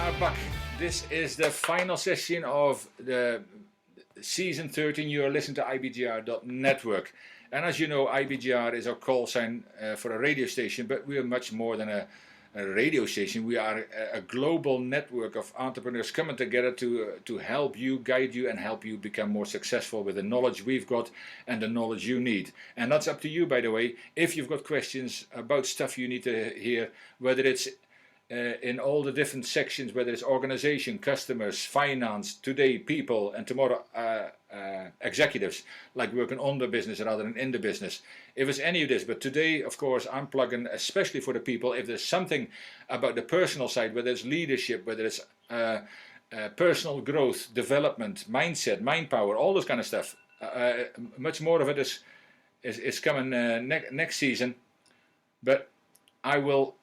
are back. This is the final session of the season 13. You are listening to IBGR.network. And as you know, IBGR is our call sign for a radio station, but we are much more than a radio station. We are a global network of entrepreneurs coming together to help you, guide you, and help you become more successful with the knowledge we've got and the knowledge you need. And that's up to you, by the way. If you've got questions about stuff you need to hear, whether it's in all the different sections, whether it's organization, customers, finance, today people, and tomorrow executives, like working on the business rather than in the business. If it's any of this, but today, of course, I'm plugging, especially for the people, if there's something about the personal side, whether it's leadership, whether it's personal growth, development, mindset, mind power, all this kind of stuff. Much more of it is coming next season, but I will...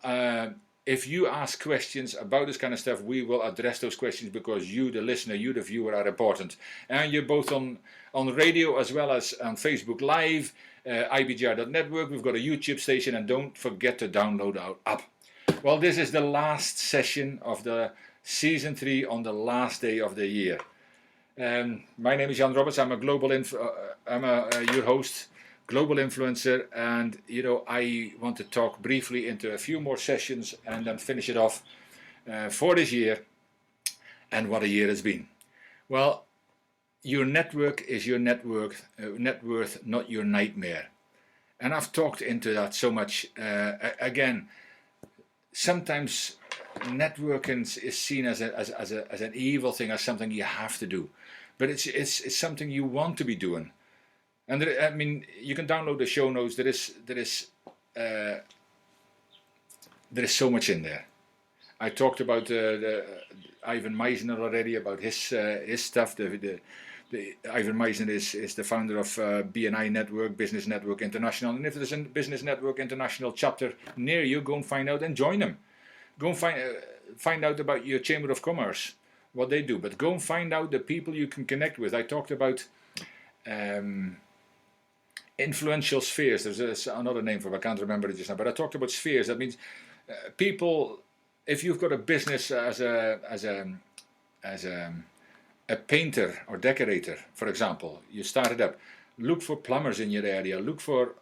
if you ask questions about this kind of stuff, we will address those questions because you, the listener, you, the viewer, are important. And you're both on radio as well as on Facebook Live, IBGR.network. We've got a YouTube station, and don't forget to download our app. Well, this is the last session of the season 3 on the last day of the year. My name is Jan Roberts. I'm a global your host. Global influencer, and I want to talk briefly into a few more sessions and then finish it off for this year and what a year has been. Well, your network is your net worth, not your nightmare. And I've talked into that so much. Again, sometimes networking is seen as an evil thing, as something you have to do, but it's something you want to be doing. And you can download the show notes. There is so much in there. I talked about the Ivan Meisner already, about his stuff. The Ivan Meisner is the founder of BNI Network, Business Network International. And if there's a Business Network International chapter near you, go and find out and join them. Go and find out about your Chamber of Commerce, what they do. But go and find out the people you can connect with. I talked about... influential spheres. There's another name for it, I can't remember it just now, but I talked about spheres. That means people, if you've got a business as a painter or decorator, for example, you started up, look for plumbers in your area, look for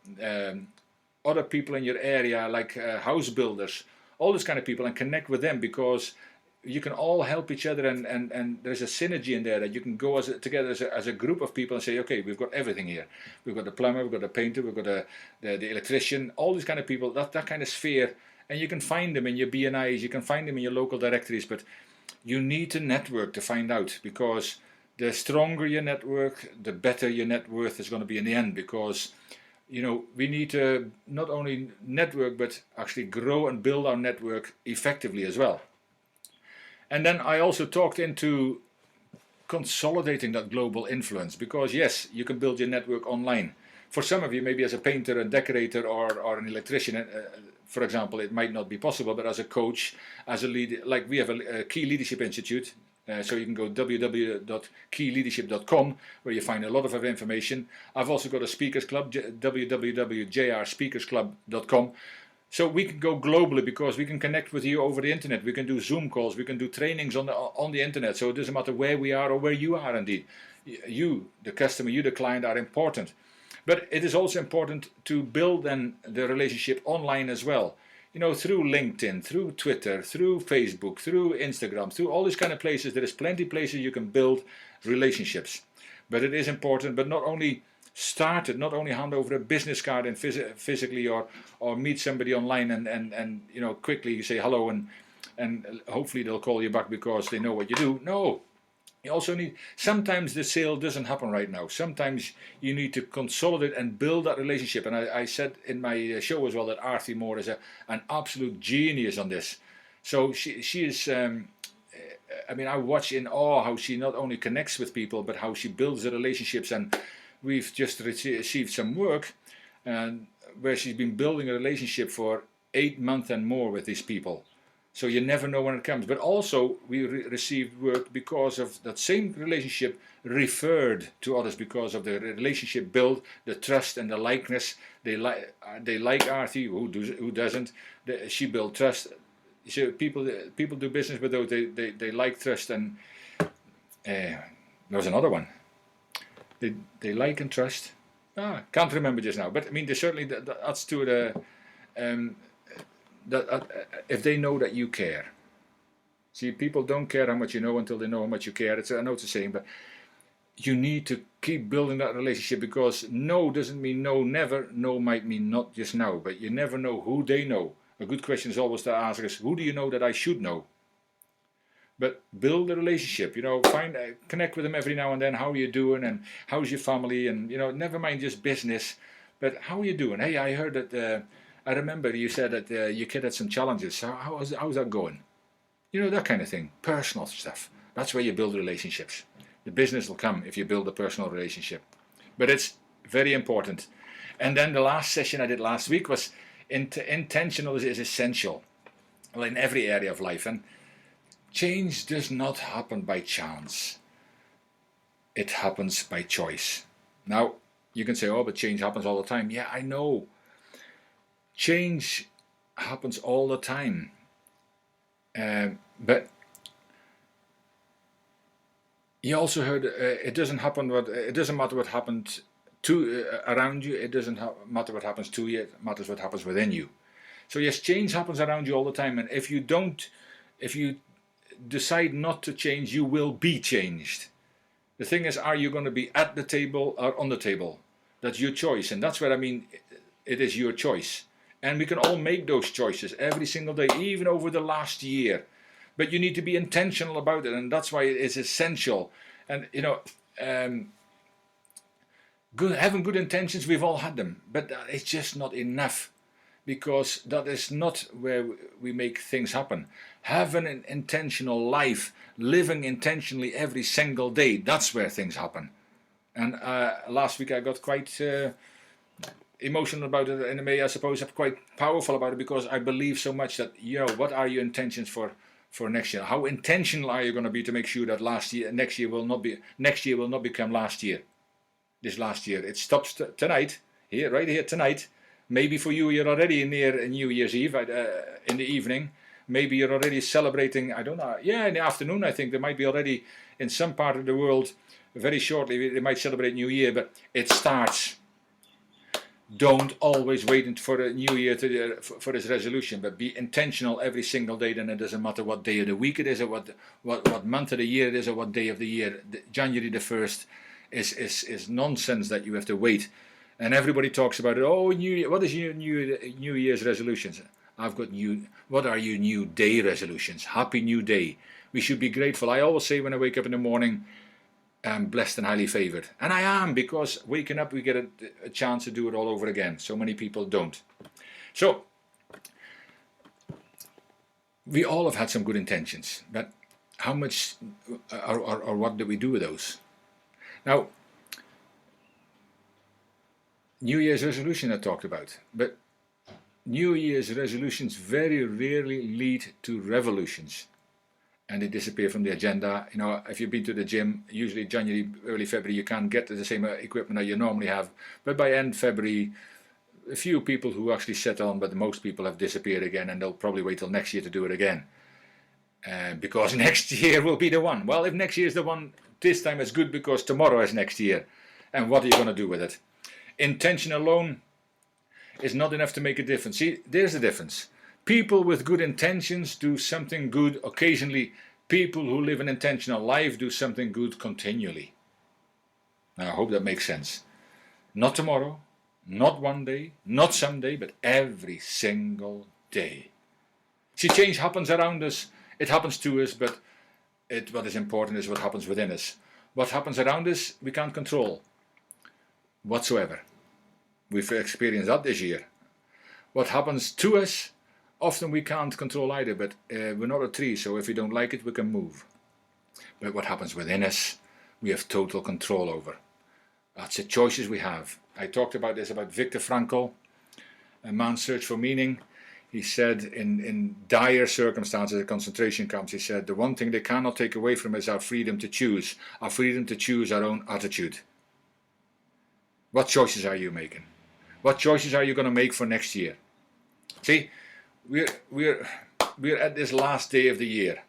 other people in your area, like house builders, all those kind of people, and connect with them, because you can all help each other, and there's a synergy in there that you can go together as a group of people and say, okay, we've got everything here. We've got the plumber, we've got the painter, we've got the electrician, all these kind of people, that kind of sphere, and you can find them in your BNIs, you can find them in your local directories, but you need to network to find out, because the stronger your network, the better your net worth is going to be in the end, because we need to not only network, but actually grow and build our network effectively as well. And then I also talked into consolidating that global influence, because yes, you can build your network online. For some of you, maybe as a painter and decorator or an electrician, for example, it might not be possible, but as a coach, as a leader, like we have a Key Leadership Institute, so you can go www.keyleadership.com, where you find a lot of information. I've also got a speakers club, www.jrspeakersclub.com. So we can go globally, because we can connect with you over the internet. We can do Zoom calls. We can do trainings on the internet. So it doesn't matter where we are or where you are. Indeed, you, the customer, you, the client, are important. But it is also important to build then the relationship online as well. Through LinkedIn, through Twitter, through Facebook, through Instagram, through all these kind of places. There is plenty of places you can build relationships. But it is important. But not only not only hand over a business card and physically or meet somebody online and quickly say hello and hopefully they'll call you back because they know what you do. No, you also need, sometimes the sale doesn't happen right now. Sometimes you need to consolidate and build that relationship. And I said in my show as well that Arthur Moore is an absolute genius on this. So she is I watch in awe how she not only connects with people, but how she builds the relationships. And we've just received some work where she's been building a relationship for 8 months and more with these people. So you never know when it comes. But also we received work because of that same relationship referred to others, because of the relationship built, the trust and the likeness. They like Arthur, who doesn't. She built trust. So people do business with those they like, trust, and there was another one. They like and trust. Can't remember just now, but I mean, they certainly that's to the if they know that you care. See, people don't care how much you know until they know how much you care. I know it's a saying, but you need to keep building that relationship, because no doesn't mean no, never. No might mean not just now, but you never know who they know. A good question is always to ask us, who do you know that I should know? But build a relationship, connect with them every now and then. How are you doing, and how's your family, and never mind just business, but how are you doing? Hey, I heard that, I remember you said that your kid had some challenges. How's that going? That kind of thing, personal stuff. That's where you build relationships. The business will come if you build a personal relationship. But it's very important. And then the last session I did last week was intentional is essential. Well, in every area of life. And change does not happen by chance. It happens by choice. Now, you can say, oh, but change happens all the time. Yeah, I know. Change happens all the time. But you also heard it doesn't matter what happened around you. It doesn't matter what happens to you. It matters what happens within you. So yes, change happens around you all the time, and if you decide not to change, you will be changed. The thing is, are you going to be at the table or on the table? That's your choice, and that's what I mean. It is your choice, and we can all make those choices every single day, even over the last year. But you need to be intentional about it, and that's why it is essential. And having good intentions, we've all had them, but it's just not enough, because that is not where we make things happen. Having an intentional life, living intentionally every single day, that's where things happen. And last week I got quite emotional about it in a way, I suppose. I'm quite powerful about it, because I believe so much that, what are your intentions for next year? How intentional are you going to be to make sure that next year will not become last year? This last year, it stops tonight, right here tonight. Maybe for you're already near New Year's Eve in the evening. Maybe you're already celebrating, I don't know, in the afternoon. I think there might be already in some part of the world very shortly they might celebrate New Year, but it starts. Don't always wait for a new year for this resolution, but be intentional every single day. Then it doesn't matter what day of the week it is, or what month of the year it is, or what day of the year. January the 1st is nonsense that you have to wait. And everybody talks about it. Oh, New Year. What is your New Year's resolutions? I've got what are your New Day resolutions? Happy New Day. We should be grateful. I always say when I wake up in the morning, I'm blessed and highly favored. And I am, because waking up we get a chance to do it all over again. So many people don't. So, we all have had some good intentions. But how much or what do we do with those? Now, New Year's resolution I talked about, but New Year's resolutions very rarely lead to revolutions, and they disappear from the agenda. If you've been to the gym, usually January, early February, you can't get the same equipment that you normally have, but by end February, a few people who actually set on, but most people have disappeared again, and they'll probably wait till next year to do it again, because next year will be the one. Well, if next year is the one, this time it's good, because tomorrow is next year, and what are you going to do with it? Intention alone is not enough to make a difference. See, there's the difference. People with good intentions do something good occasionally. People who live an intentional life do something good continually. Now, I hope that makes sense. Not tomorrow, not one day, not someday, but every single day. See, change happens around us. It happens to us, but what is important is what happens within us. What happens around us, we can't control whatsoever. We've experienced that this year. What happens to us, often we can't control either, but we're not a tree, so if we don't like it, we can move. But what happens within us, we have total control over. That's the choices we have. I talked about this, about Viktor Frankl, A Man's Search for Meaning. He said in dire circumstances at concentration camps, he said, the one thing they cannot take away from us is our freedom to choose our own attitude. What choices are you making? What choices are you going to make for next year? See, we're we're at this last day of the year.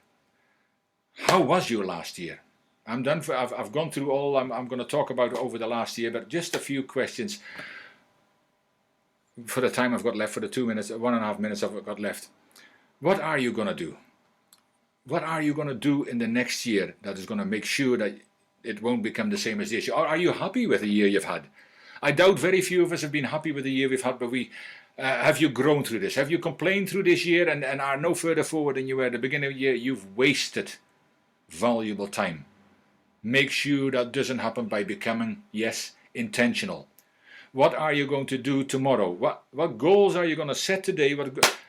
How was your last year? I'm done. I've gone through all I'm going to talk about over the last year, but just a few questions for the time I've got left, for the 1.5 minutes I've got left. What are you going to do? What are you going to do in the next year that is going to make sure that it won't become the same as this year? Or are you happy with the year you've had? I doubt very few of us have been happy with the year we've had, but have you grown through this? Have you complained through this year and are no further forward than you were at the beginning of the year? You've wasted valuable time. Make sure that doesn't happen by becoming, yes, intentional. What are you going to do tomorrow? What goals are you going to set today?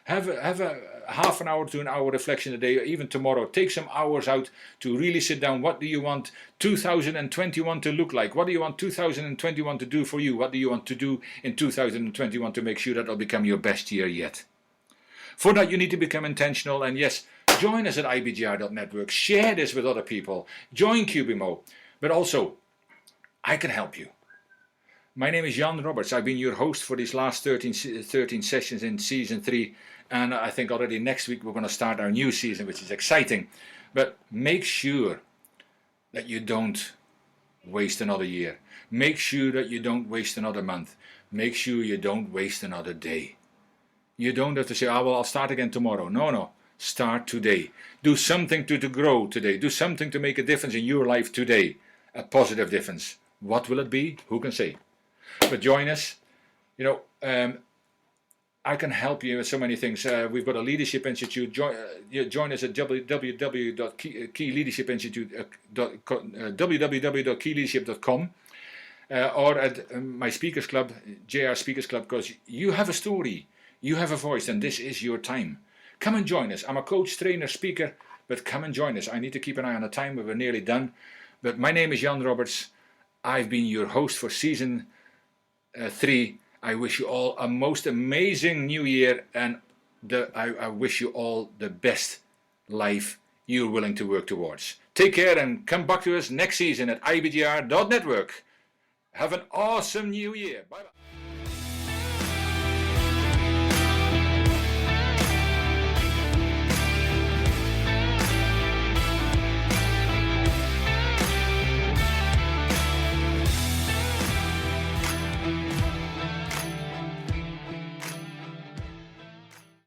Have a half an hour to an hour reflection a day, or even tomorrow. Take some hours out to really sit down. What do you want 2021 to look like? What do you want 2021 to do for you? What do you want to do in 2021 to make sure that it'll become your best year yet? For that, you need to become intentional. And yes, join us at ibgr.network. Share this with other people. Join QBMO. But also, I can help you. My name is Jan Roberts. I've been your host for these last 13 sessions in Season 3. And I think already next week we're going to start our new season, which is exciting. But make sure that you don't waste another year. Make sure that you don't waste another month. Make sure you don't waste another day. You don't have to say, well, I'll start again tomorrow. No. Start today. Do something to grow today. Do something to make a difference in your life today. A positive difference. What will it be? Who can say? But join us. I can help you with so many things. We've got a leadership institute. Join us at www.keyleadershipinstitute.com or at my Speakers Club, JR Speakers Club, because you have a story, you have a voice, and this is your time. Come and join us. I'm a coach, trainer, speaker, but come and join us. I need to keep an eye on the time, but we're nearly done. But my name is Jan Roberts. I've been your host for Season 3. I wish you all a most amazing new year, and I wish you all the best life you're willing to work towards. Take care and come back to us next season at ibgr.network. Have an awesome new year. Bye-bye.